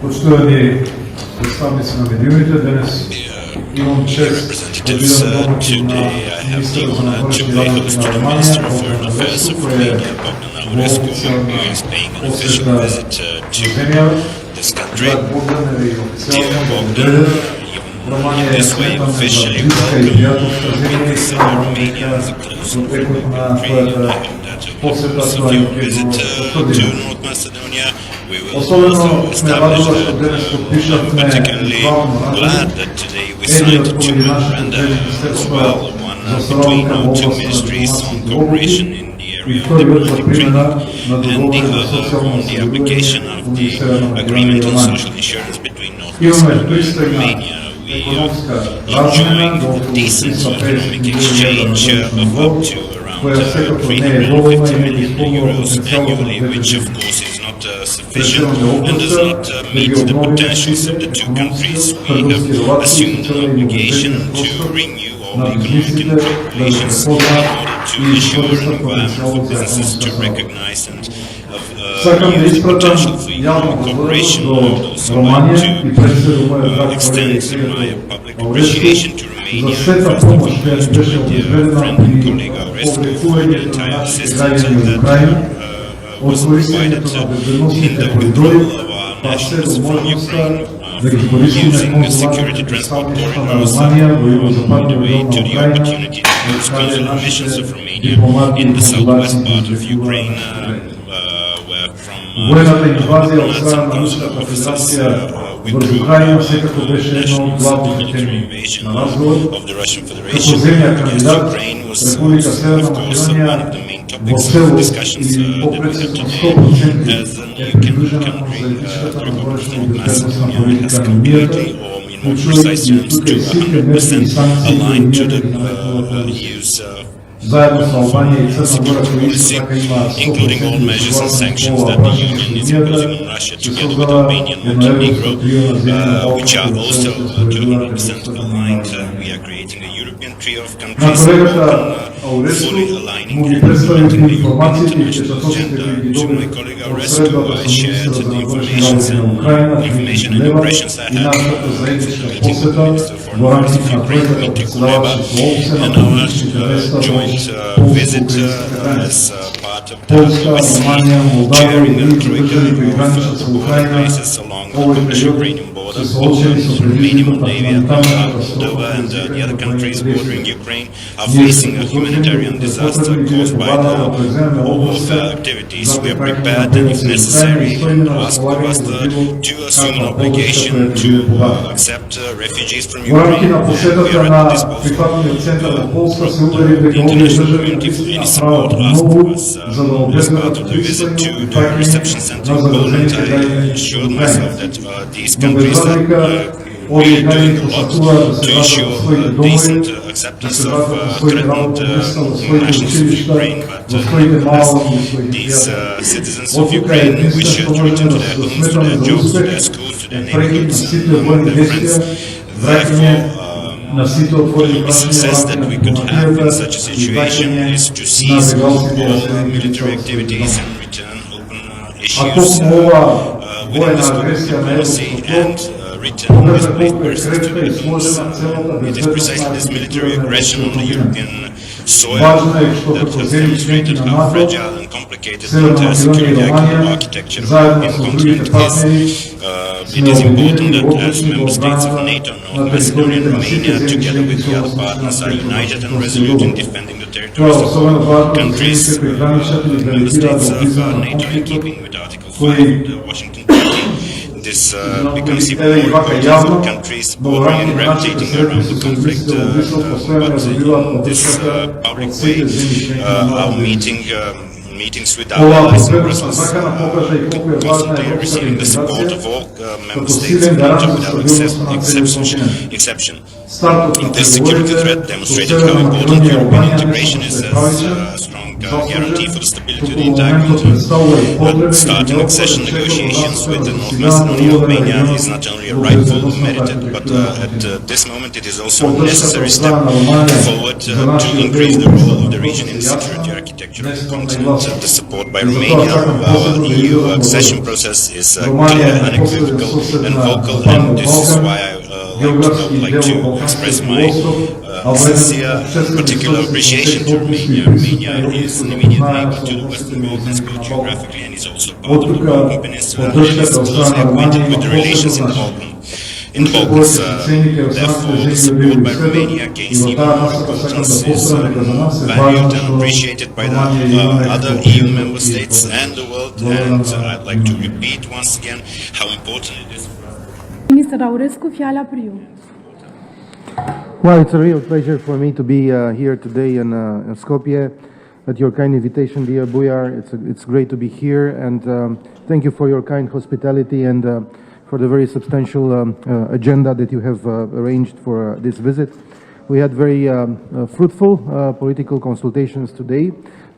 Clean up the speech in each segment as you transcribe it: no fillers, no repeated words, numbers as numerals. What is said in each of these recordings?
Poštovani predstavnici navedivite, danas imam čest da biram Today I have the honor to play host to the Minister of Foreign Affairs of Romania, Bogdana Aurescu, who is paying an official visit to this country. Dear Bogdan, in this way officially welcome. We consider Romania as a close and friendly country, and I hope that over the course of your visit to North Macedonia, we will also establish that. I'm particularly glad that today we signed two memoranda as well, one between our two ministries on cooperation in the area of diplomatic training, and the other on the application of the agreement on social insurance between North Macedonia and Romania. We are enjoying decent economic exchange of up to around 350 million euros annually, which of course is not sufficient and does not meet the potentials of the two countries. We have assumed an obligation to renew all economic and trade relations in order to ensure an environment for businesses to recognize and use the potential for economic cooperation. I would also like to extend my public appreciation to Romania, first and foremost to my dear friend and colleague Aurescu for the entire assistance that was provided in the withdrawal of our nationals from Ukraine, using the security transport corridors on the way to the opportunity to host consular missions of Romania in the southwest part of Ukraine, where from some consular officers withdrew nationals. The military invasion of the Russian Federation against Ukraine was, of course, one of the main topics of discussions that we had today, as the new country, the Republic of North Macedonia, has completely, or in more precise terms, to 100% aligned to the EU's security policy, including all measures and sanctions that the Union is imposing on Russia together with Albania and Montenegro, which are also to 100% aligned. We are creating a European trio of countries fully aligning and implementing the European international agenda. To my colleague Aurescu, I shared the information and impressions I had from meeting with the Minister of Foreign Affairs of Ukraine, Dmitry Kuleba, and our joint visit as part of the Osmani chairing a troika of the border crisis along the Polish-Ukrainian border. Romania, Moldavia, Moldova, and the other countries bordering Ukraine are facing a humanitarian disaster caused by the warfare activities. We are prepared and, if necessary, ask Gowazda to assume an obligation to accept refugees from Ukraine. We are at the disposal of the international community for any support asked of us. As part of the visit to the reception center in Poland, I assured myself that these countries are really doing a lot to ensure decent acceptance of threatened nationals of Ukraine, but these citizens of Ukraine wish to return to their homes, to their jobs, to their schools, to their neighborhoods, among their friends. Therefore, the success that we could have in such a situation is to cease all military activities and return open issues within the scope of diplomacy and return displaced persons to their homes. It is precisely this military aggression on the European soil that has demonstrated how fragile and complicated the entire security architecture of the European continent is. It is important that as member states of NATO, North Macedonia and Romania, together with the other partners, are united and resolute in defending the territories of all countries. Member states of NATO, in keeping with Article 5 of the Washington Treaty. This becomes even more important for countries bordering and gravitating around the conflict, but in this public way, our meetings with our allies in Brussels, constantly receiving the support of all member states in NATO without exception. This security threat demonstrated how important European integration is as a strong guarantee for the stability of the entire continent. Starting accession negotiations with North Macedonia and Albania is not only a rightful, merited, but at this moment it is also a necessary step forward to increase the role of the region in the security architecture of the continent. the support by Romania. EU accession process is clear, unequivocal, and vocal, and this is why I would like to express my sincere, particular appreciation to Romania. Romania is an immediate neighbor to the Western Balkans, both geographically and is also part of the Balkan Peninsula and is closely acquainted with the relations in the Balkans. Therefore, the support by Romania gains even more importance, is valued and appreciated by the other EU member states and the world, and I'd like to repeat once again how important it is. Minister Aurescu, fiala për ju. Well, it's a real pleasure for me to be here today in Skopje at your kind invitation, dear Bujar. It's great to be here, and thank you for your kind hospitality and for the very substantial agenda that you have arranged for this visit. We had very fruitful political consultations today,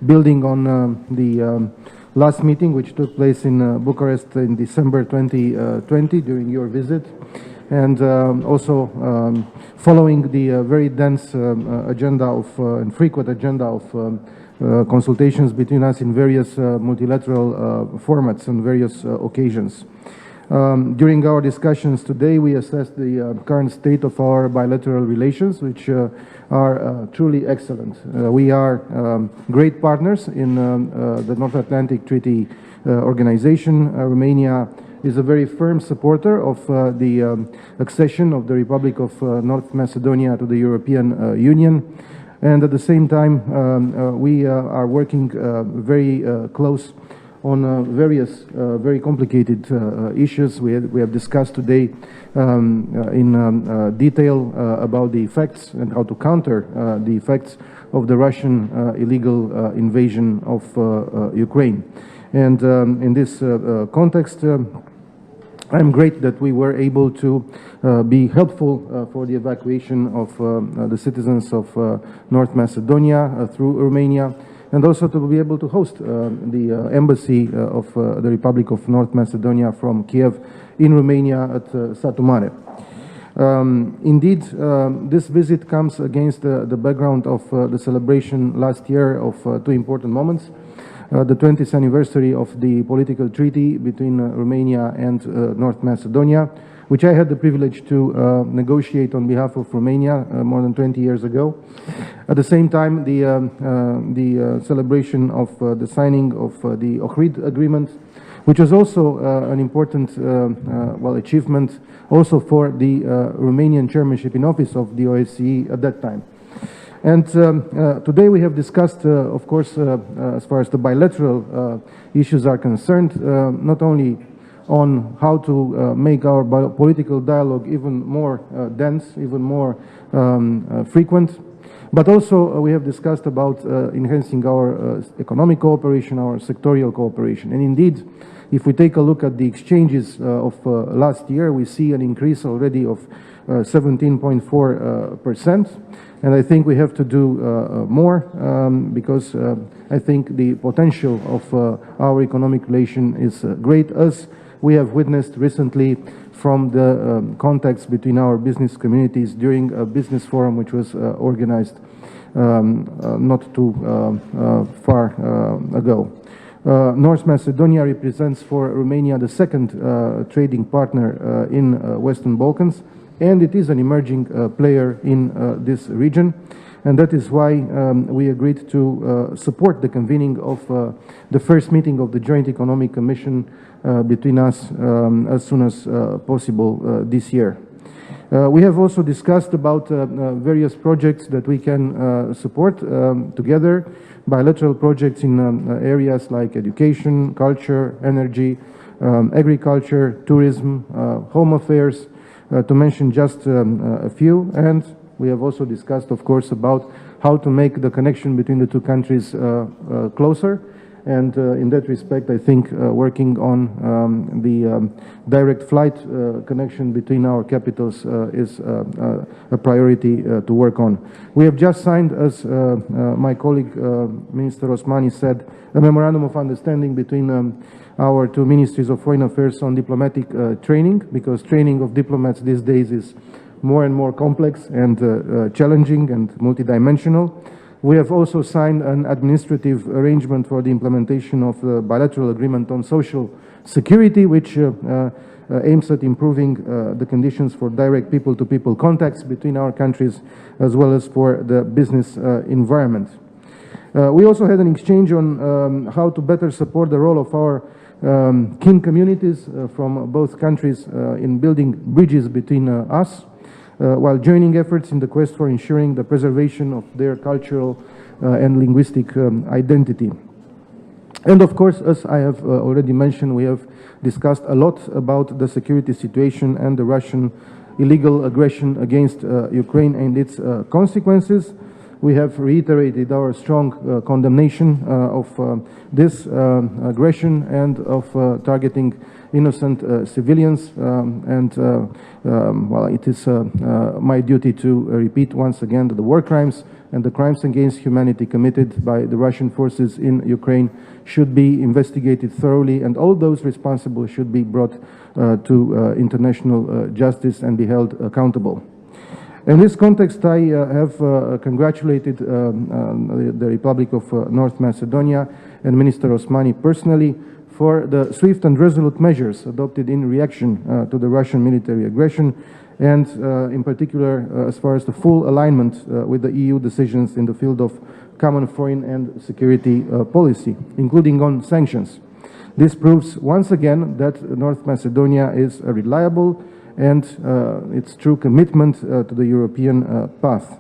building on the last meeting which took place in Bucharest in December 2020 during your visit, and also following the very dense agenda of and frequent agenda of consultations between us in various multilateral formats and various occasions. During our discussions today, we assessed the current state of our bilateral relations, which are truly excellent. We are great partners in the North Atlantic Treaty Organization. Romania is a very firm supporter of the accession of the Republic of North Macedonia to the European Union. And at the same time, we are working very close on various very complicated issues. We have discussed today in detail about the effects and how to counter the effects of the Russian illegal invasion of Ukraine. And in this context, I'm great that we were able to be helpful for the evacuation of the citizens of North Macedonia through Romania, and also to be able to host the embassy of the Republic of North Macedonia from Kiev in Romania at Satu Mare. Indeed, this visit comes against the background of the celebration last year of two important moments. The 20th anniversary of the political treaty between Romania and North Macedonia, which I had the privilege to negotiate on behalf of Romania more than 20 years ago. At the same time, the celebration of the signing of the Ohrid Agreement, which was also an important achievement also for the Romanian chairmanship in office of the OSCE at that time. And today we have discussed, of course, as far as the bilateral issues are concerned, not only on how to make our political dialogue even more dense, even more frequent, but also we have discussed about enhancing our economic cooperation, our sectorial cooperation. And indeed, if we take a look at the exchanges of last year, we see an increase already of 17.4%. And I think we have to do more because I think the potential of our economic relation is great, as we have witnessed recently from the contacts between our business communities during a business forum which was organized not too far ago. North Macedonia represents for Romania the second trading partner in Western Balkans, and it is an emerging player in this region, and that is why we agreed to support the convening of the first meeting of the Joint Economic Commission between us as soon as possible this year. We have also discussed about various projects that we can support together, bilateral projects in areas like education, culture, energy, agriculture, tourism, home affairs, to mention just a few. And we have also discussed, of course, about how to make the connection between the two countries closer. And in that respect, I think working on the direct flight connection between our capitals is a priority to work on. We have just signed, as my colleague Minister Osmani said, a memorandum of understanding between our two ministries of foreign affairs on diplomatic training, because training of diplomats these days is more and more complex and challenging and multidimensional. We have also signed an administrative arrangement for the implementation of the bilateral agreement on social security, which aims at improving the conditions for direct people-to-people contacts between our countries, as well as for the business environment. We also had an exchange on how to better support the role of our kin communities from both countries in building bridges between us, while joining efforts in the quest for ensuring the preservation of their cultural and linguistic identity. And of course, as I have already mentioned, we have discussed a lot about the security situation and the Russian illegal aggression against Ukraine and its consequences. We have reiterated our strong condemnation of this aggression and of targeting innocent civilians, well, it is my duty to repeat once again that the war crimes and the crimes against humanity committed by the Russian forces in Ukraine should be investigated thoroughly, and all those responsible should be brought to international justice and be held accountable. In this context, I have congratulated the Republic of North Macedonia and Minister Osmani personally for the swift and resolute measures adopted in reaction to the Russian military aggression, and in particular as far as the full alignment with the EU decisions in the field of common foreign and security policy, including on sanctions. This proves once again that North Macedonia is a reliable and its true commitment to the European path.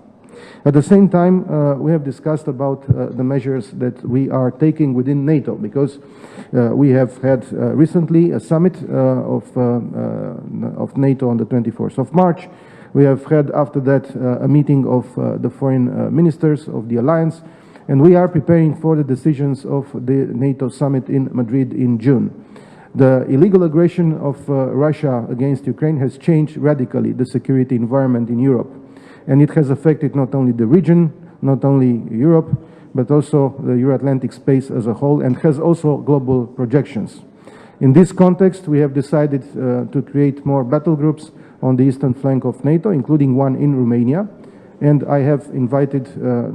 At the same time, we have discussed about the measures that we are taking within NATO, because we have had recently a summit of NATO on the 24th of March. We have had after that a meeting of the foreign ministers of the alliance, and we are preparing for the decisions of the NATO summit in Madrid in June. The illegal aggression of Russia against Ukraine has changed radically the security environment in Europe. And it has affected not only the region, not only Europe, but also the Euro-Atlantic space as a whole, and has also global projections. In this context, we have decided to create more battle groups on the eastern flank of NATO, including one in Romania. And I have invited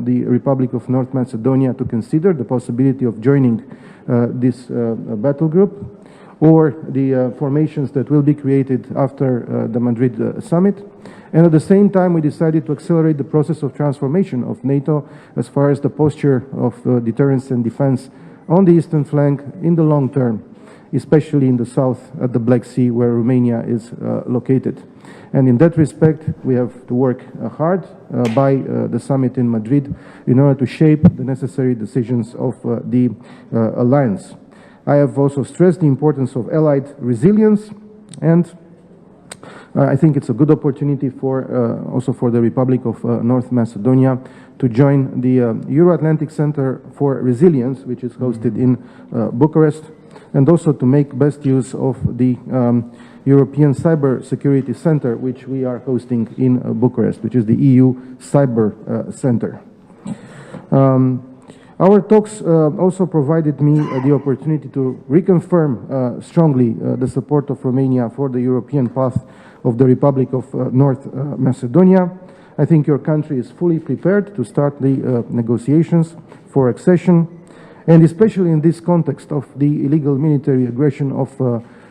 the Republic of North Macedonia to consider the possibility of joining this battle group, or the formations that will be created after the Madrid summit. And at the same time, we decided to accelerate the process of transformation of NATO as far as the posture of deterrence and defense on the eastern flank in the long term, especially in the south at the Black Sea, where Romania is located. And in that respect, we have to work hard by the summit in Madrid in order to shape the necessary decisions of the alliance. I have also stressed the importance of allied resilience, and I think it's a good opportunity for also for the Republic of North Macedonia to join the Euro-Atlantic Center for Resilience, which is hosted in Bucharest, and also to make best use of the European Cyber Security Center, which we are hosting in Bucharest, which is the EU Cyber Center. Our talks also provided me the opportunity to reconfirm strongly the support of Romania for the European path of the Republic of North Macedonia. I think your country is fully prepared to start the negotiations for accession, and especially in this context of the illegal military aggression of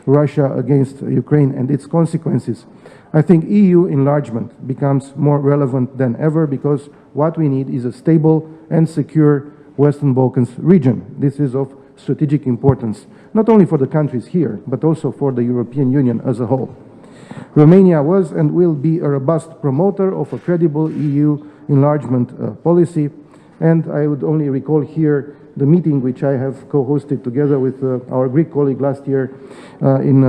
Russia against Ukraine and its consequences. I think EU enlargement becomes more relevant than ever, because what we need is a stable and secure Western Balkans region. This is of strategic importance, not only for the countries here, but also for the European Union as a whole. Romania was and will be a robust promoter of a credible EU enlargement policy, and I would only recall here the meeting which I have co-hosted together with our Greek colleague last year in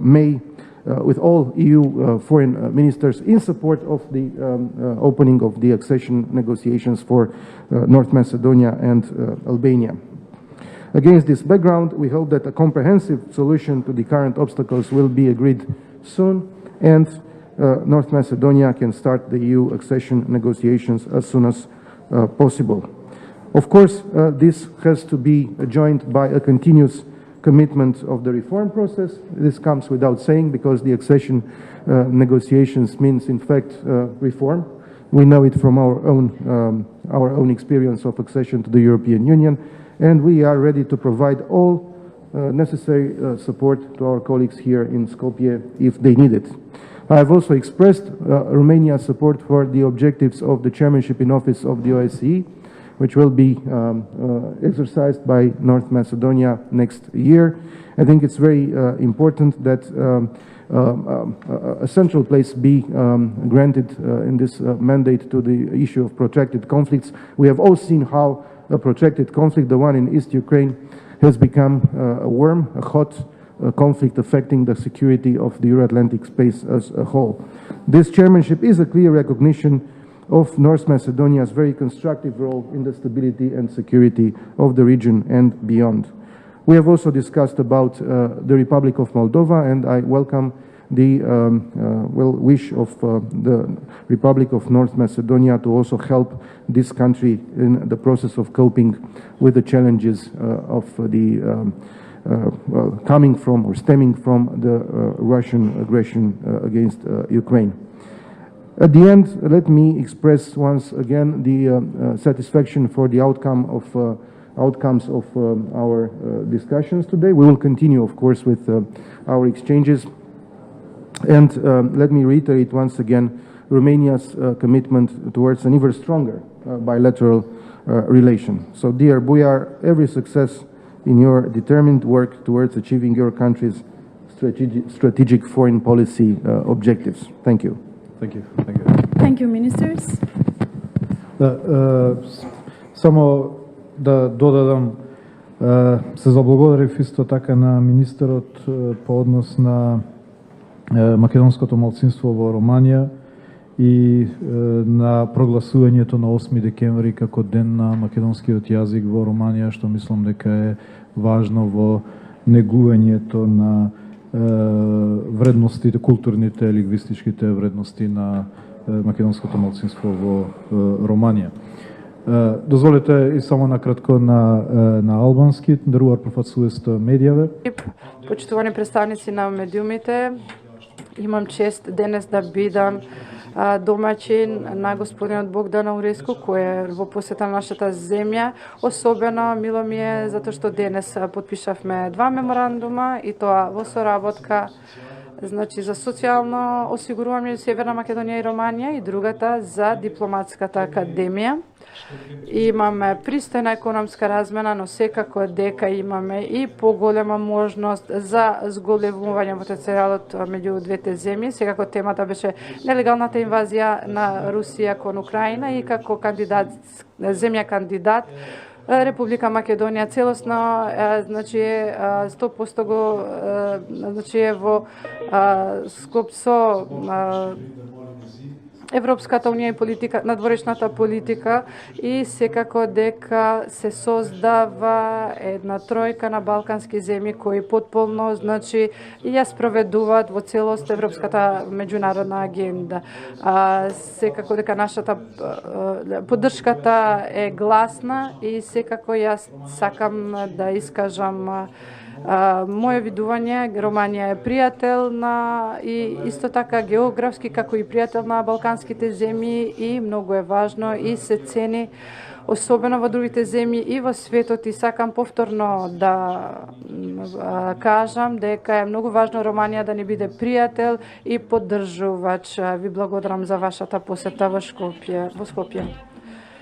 May, with all EU foreign ministers in support of the opening of the accession negotiations for North Macedonia and Albania. Against this background, we hope that a comprehensive solution to the current obstacles will be agreed soon, and North Macedonia can start the EU accession negotiations as soon as possible. Of course, this has to be joined by a continuous commitment of the reform process. This comes without saying, because the accession negotiations means, in fact, reform. We know it from our own experience of accession to the European Union, and we are ready to provide all necessary support to our colleagues here in Skopje if they need it. I have also expressed Romania's support for the objectives of the chairmanship in office of the OSCE, which will be exercised by North Macedonia next year. I think it's very important that a central place be granted in this mandate to the issue of protracted conflicts. We have all seen how a protracted conflict, the one in East Ukraine, has become a hot conflict affecting the security of the Euro-Atlantic space as a whole. This chairmanship is a clear recognition of North Macedonia's very constructive role in the stability and security of the region and beyond. We have also discussed about the Republic of Moldova, and I welcome the wish of the Republic of North Macedonia to also help this country in the process of coping with the challenges of the coming from or stemming from the Russian aggression against Ukraine. At the end, let me express once again the satisfaction for the outcomes of our discussions today. We will continue, of course, with our exchanges. And let me reiterate once again Romania's commitment towards an even stronger bilateral relation. So, dear Bujar, every success in your determined work towards achieving your country's strategic foreign policy objectives. Thank you. Thank you. Thank you. Thank you, ministers. Само да додадам, се заблагодарив исто така на министерот по однос на македонското малцинство во Романија и на прогласувањето на 8 декември како ден на македонскиот јазик во Романија, што мислам дека е важно во негувањето на вредностите, културните, лингвистичките вредности на македонското малцинство во Романија. Дозволете и само накратко на албански, друар профацуест медијаве. Почитувани представници на медиумите, имам чест денес да бидам домаќин на господинот Богдана Ауреску, кој е во посета на нашата земја. Особено мило ми е затоа што денес подпишавме 2 меморандума и тоа во соработка, значи за социјално осигурување Северна Македонија и Романија, и другата за дипломатската академија. Имаме пристојна економска размена, но секако дека имаме и поголема можност за зголемување потенцијалот меѓу двете земји. Секако темата беше нелегалната инвазија на Русија кон Украина и како земја кандидат Република Македонија целосно, значи 100% го, значи е во склоп со Европската унија и политика, надворешната политика, и секако дека се создава една тројка на балкански земји кои потполно, значи, ја спроведуваат во целост европската меѓународна агенда. Секако дека нашата поддршката е гласна и секако јас сакам да искажам моје видување. Романија е пријател и исто така географски како и пријател на балканските земји, и многу е важно и се цени особено во другите земји и во светот, и сакам повторно да кажам дека е многу важно Романија да ни биде пријател и поддржувач. Ви благодарам за вашата посета во Скопје.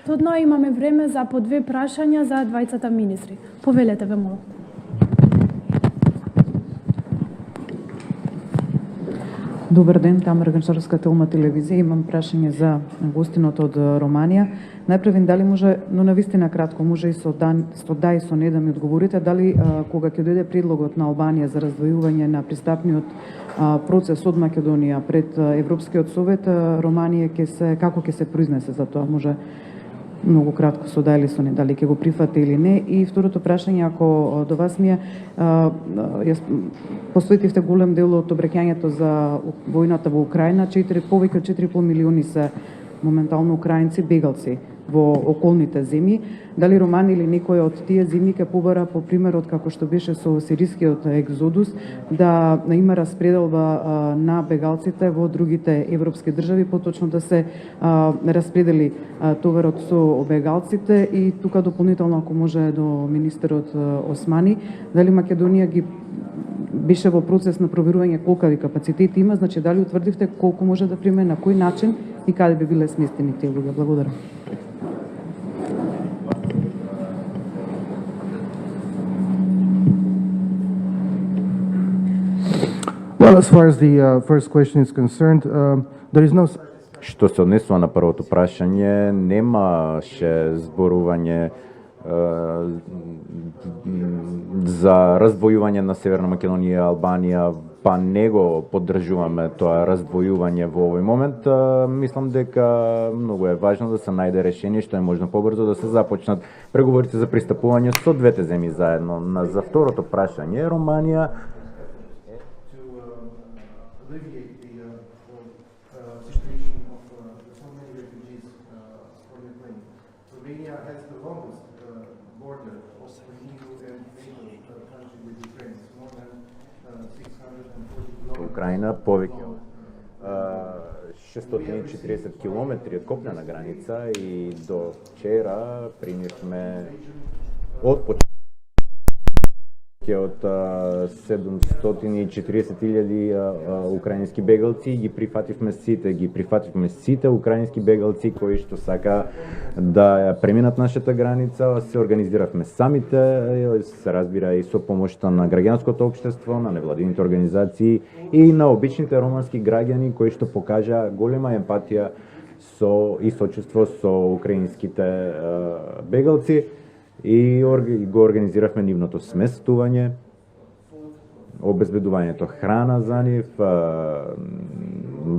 Тодно имаме време за по 2 прашања за двајцата министри. Повелете ве, молам. Добар ден, Тамара Ганчарска, Телма телевизија. Имам прашање за гостинот од Романија. Најпрв, дали може, но навистина кратко, може и со да и со не да ми одговорите, дали кога ќе дојде предлогот на Албанија за раздвојување на пристапниот процес од Македонија пред Европскиот совет, Романија како ќе се произнесе за тоа? Може многу кратко со да или со не, дали ќе го прифати или не. И второто прашање, ако до вас ми е, јас посветивте голем дел од обраќањето за војната во Украина, повеќе од 4,5 милиони се моментално украинци бегалци во околните земји, дали Романи или некој од тие земји ќе побара по примерот како што беше со сирискиот екзодус, да има распределба на бегалците во другите европски држави, поточно да се распредели товарот со бегалците. И тука дополнително, ако може, до министерот Османи, дали Македонија ги беше во процес на проверување колкави капацитети има, значи дали утврдивте колку може да приме, на кој начин и каде би биле сместени тие луѓе? Благодарам. Well, as far as the first question is concerned, there is no... Што се однесува на првото прашање, немаше зборување за раздвојување на Северна Македонија и Албанија, па не го поддржуваме тоа раздвојување во овој момент. Мислам дека многу е важно да се најде решение што е можно побрзо да се започнат преговорите за пристапување со двете земји заедно. За второто прашање, Романија Украина повеќе од 640 километри од копнена граница и до вчера примивме од почеток од 740.000 украински бегалци, ги прифативме сите украински бегалци кои што сака да преминат нашата граница. Се организиравме самите, се разбира и со помошта на граѓанското општество, на невладините организации и на обичните романски граѓани кои што покажа голема емпатија и сочувство со украинските бегалци. И го организиравме нивното сместување, обезбедувањето храна за нив,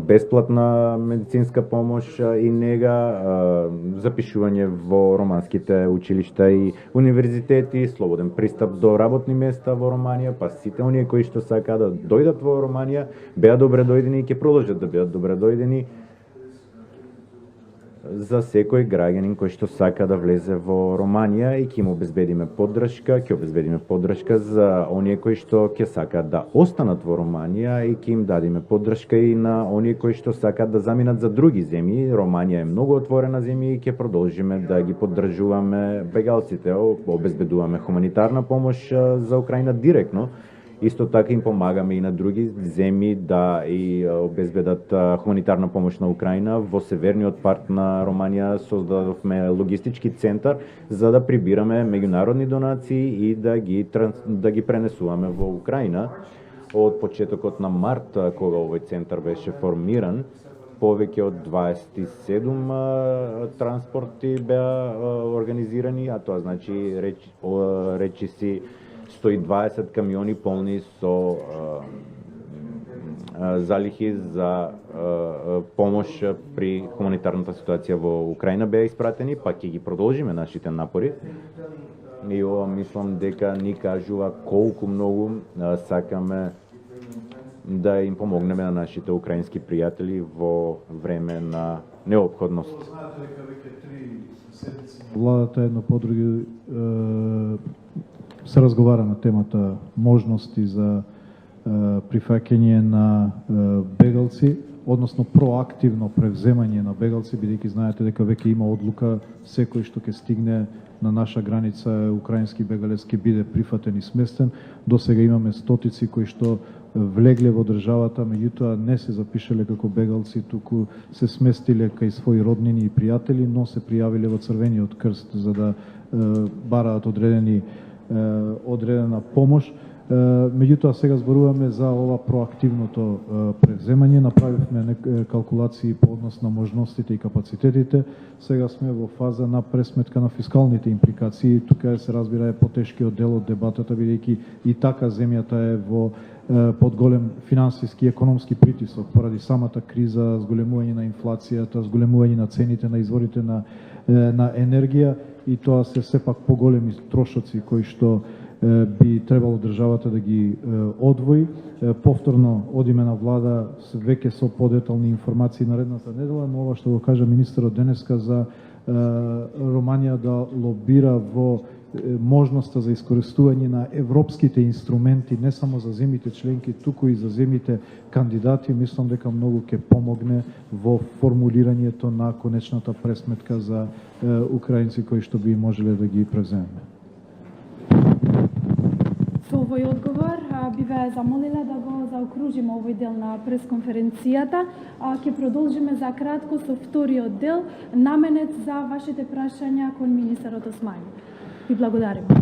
бесплатна медицинска помош и нега, запишување во романските училишта и универзитети, слободен пристап до работни места во Романија, па сите оние кои што сака да дојдат во Романија, беа добре дојдени и ќе продолжат да бидат добре дојдени. За секој граѓанин кој што сака да влезе во Романија и ќе му обезбедиме поддршка за оние кои што ќе сакаат да останат во Романија и ќе им дадиме поддршка и на оние кои што сакаат да заминат за други земји. Романија е многу отворена земја и ќе продолжиме да ги поддржуваме бегалците, обезбедуваме хуманитарна помош за Украина директно. Исто така им помагаме и на други земји да и обезбедат хуманитарна помош на Украина. Во северниот парт на Романија создадовме логистички центар за да прибираме меѓународни донации и да ги пренесуваме во Украина. Од почетокот на март, кога овој центар беше формиран, повеќе од 27 транспорти беа организирани, а тоа значи речи си 120 камиони полни со залихи за помош при хуманитарната ситуација во Украина беа испратени, па ќе ги продолжиме нашите напори. И ова мислам дека ни кажува колку многу сакаме да им помогнеме на нашите украински пријатели во време на неопходност. Владата едно по други се разговара на темата можности за прифаќање на бегалци, односно проактивно превземање на бегалци, бидејќи знаете дека веќе има одлука секој што ќе стигне на наша граница украински бегалец ќе биде прифатен и сместен. До сега имаме стотици кои што влегле во државата, меѓутоа не се запишале како бегалци, туку се сместиле кај своји роднини и пријатели, но се пријавиле во Црвениот крст за да бараат одредена помош. Меѓутоа сега зборуваме за ова проактивното превземање, направивме калкулации по однос на можностите и капацитетите. Сега сме во фаза на пресметка на фискалните импликации. Тука се разбира е потешкиот дел од дебатата, бидејќи и така земјата е во под голем финансиски и економски притисок поради самата криза, зголемување на инфлацијата, зголемување на цените на изворите на енергија, и тоа се сепак поголеми трошоци кои што би требало државата да ги одвои. Повторно одиме на влада веќе со подетални информации наредната недела, но ова што го кажа министерот денеска за Романија да лобира во можноста за искористување на европските инструменти не само за земјите членки, туку и за земјите кандидати, мислам дека многу ќе помогне во формулирањето на конечната пресметка за украинци кои што би можеле да ги преземеме. Со овој одговор би ве замолила да го заокружиме овој дел на пресконференцијата. Ќе продолжиме за кратко со вториот дел, наменет за вашите прашања кон министерот Османи. Ви благодарим.